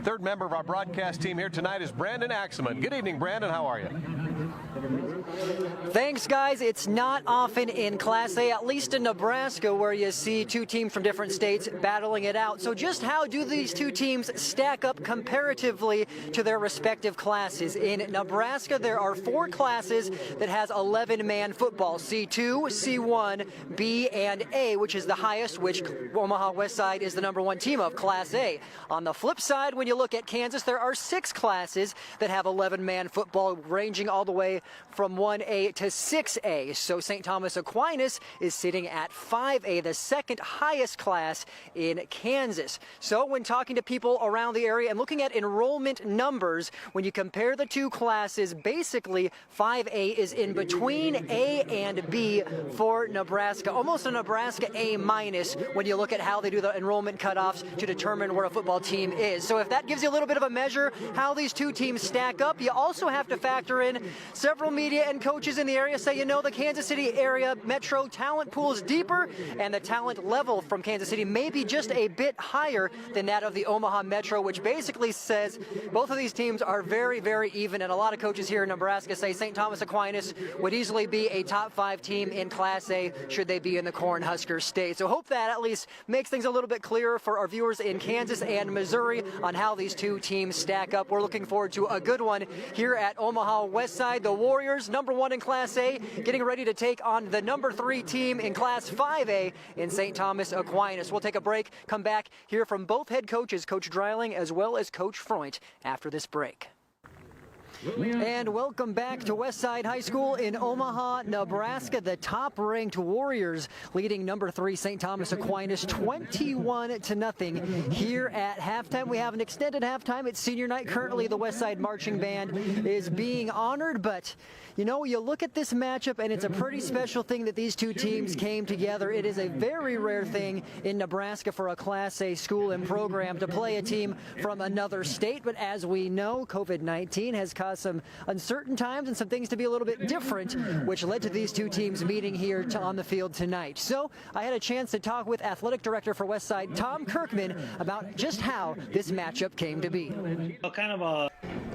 Third member of our broadcast team here tonight is Brandon Aksamit. Good evening, Brandon. How are you? Thanks, guys. It's not often in Class A, at least in Nebraska, where you see two teams from different states battling it out. So just how do these two teams stack up comparatively to their respective classes? In Nebraska, there are 4 classes that has 11-man football: C2, C1, B, and A, which is the highest, which Omaha Westside is the #1 team of, Class A. On the flip side, when you look at Kansas, there are 6 classes that have 11-man football, ranging all the way from 1A to 6A. So St. Thomas Aquinas is sitting at 5A, the second highest class in Kansas. So when talking to people around the area and looking at enrollment numbers, when you compare the two classes, basically 5A is in between A and B for Nebraska, almost a Nebraska A- when you look at how they do the enrollment cutoffs to determine where a football team is. So if that gives you a little bit of a measure how these two teams stack up, you also have to factor in several media and coaches in the area say, you know, the Kansas City area metro talent pool is deeper and the talent level from Kansas City may be just a bit higher than that of the Omaha metro, which basically says both of these teams are very, very even. And a lot of coaches here in Nebraska say St. Thomas Aquinas would easily be a top 5 team in Class A should they be in the Cornhusker State. So hope that at least makes things a little bit clearer for our viewers in Kansas and Missouri on how these two teams stack up. We're looking forward to a good one here at Omaha Westside. The Warriors, #1 in Class A, getting ready to take on the #3 team in Class 5A in St. Thomas Aquinas. We'll take a break, come back, hear from both head coaches, Coach Dreiling as well as Coach Freund, after this break. And welcome back to Westside High School in Omaha, Nebraska. The top-ranked Warriors leading #3 St. Thomas Aquinas 21-0 here at halftime. We have an extended halftime. It's senior night. Currently, the Westside Marching Band is being honored, but you know, you look at this matchup, and it's a pretty special thing that these two teams came together. It is a very rare thing in Nebraska for a Class A school and program to play a team from another state, but as we know, COVID-19 has caused some uncertain times and some things to be a little bit different, which led to these two teams meeting here on the field tonight. So I had a chance to talk with Athletic Director for Westside, Tom Kirkman, about just how this matchup came to be.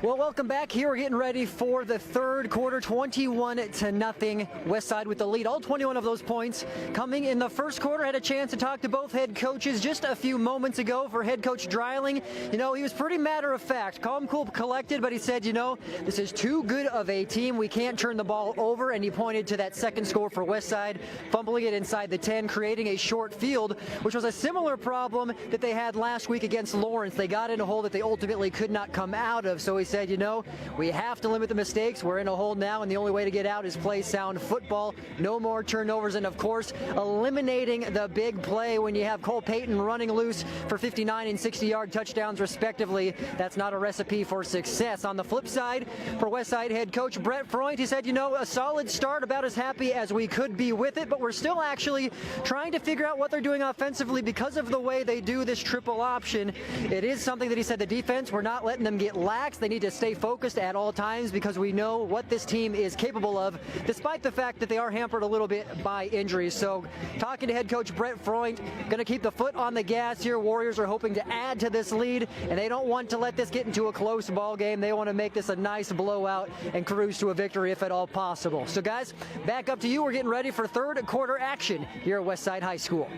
Well, welcome back. Here we're getting ready for the third quarter, 21-0. Westside with the lead. All 21 of those points coming in the first quarter. Had a chance to talk to both head coaches just a few moments ago. For head coach Dreiling, you know, he was pretty matter of fact, calm, cool, collected, but he said, you know, this is too good of a team. We can't turn the ball over, and he pointed to that second score for Westside, fumbling it inside the 10, creating a short field, which was a similar problem that they had last week against Lawrence. They got in a hole that they ultimately could not come out of, so he said, you know, we have to limit the mistakes. We're in a hole now, and the only way to get out is play sound football. No more turnovers, and of course, eliminating the big play when you have Cole Payton running loose for 59 and 60-yard touchdowns, respectively. That's not a recipe for success. On the flip side, for Westside head coach Brett Freund, he said, you know, a solid start, about as happy as we could be with it, but we're still actually trying to figure out what they're doing offensively because of the way they do this triple option. It is something that he said, the defense, we're not letting them get lax. They need to stay focused at all times because we know what this team is capable of, despite the fact that they are hampered a little bit by injuries. So talking to head coach Brett Freund, going to keep the foot on the gas here. Warriors are hoping to add to this lead, and they don't want to let this get into a close ball game. They want to make this a nice blowout and cruise to a victory if at all possible. So guys, back up to you. We're getting ready for third quarter action here at Westside High School.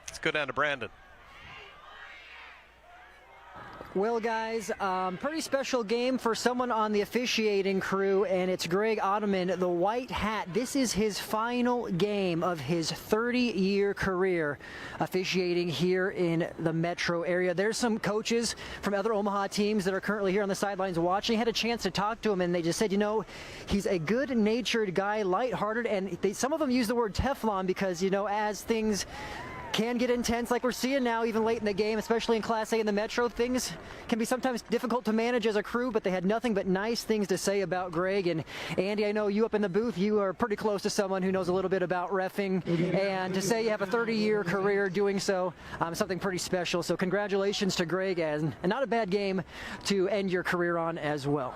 Let's go down to Brandon. Well, guys, pretty special game for someone on the officiating crew, and it's Greg Ottoman, the white hat. This is his final game of his 30-year career officiating here in the metro area. There's some coaches from other Omaha teams that are currently here on the sidelines watching. I had a chance to talk to him, and they just said, you know, he's a good-natured guy, lighthearted, and some of them use the word Teflon because, you know, as things can get intense like we're seeing now, even late in the game, especially in Class A in the Metro. Things can be sometimes difficult to manage as a crew, but they had nothing but nice things to say about Greg. And Andy, I know you up in the booth, you are pretty close to someone who knows a little bit about reffing, and to say you have a 30-year career doing so, something pretty special. So congratulations to Greg, and not a bad game to end your career on as well.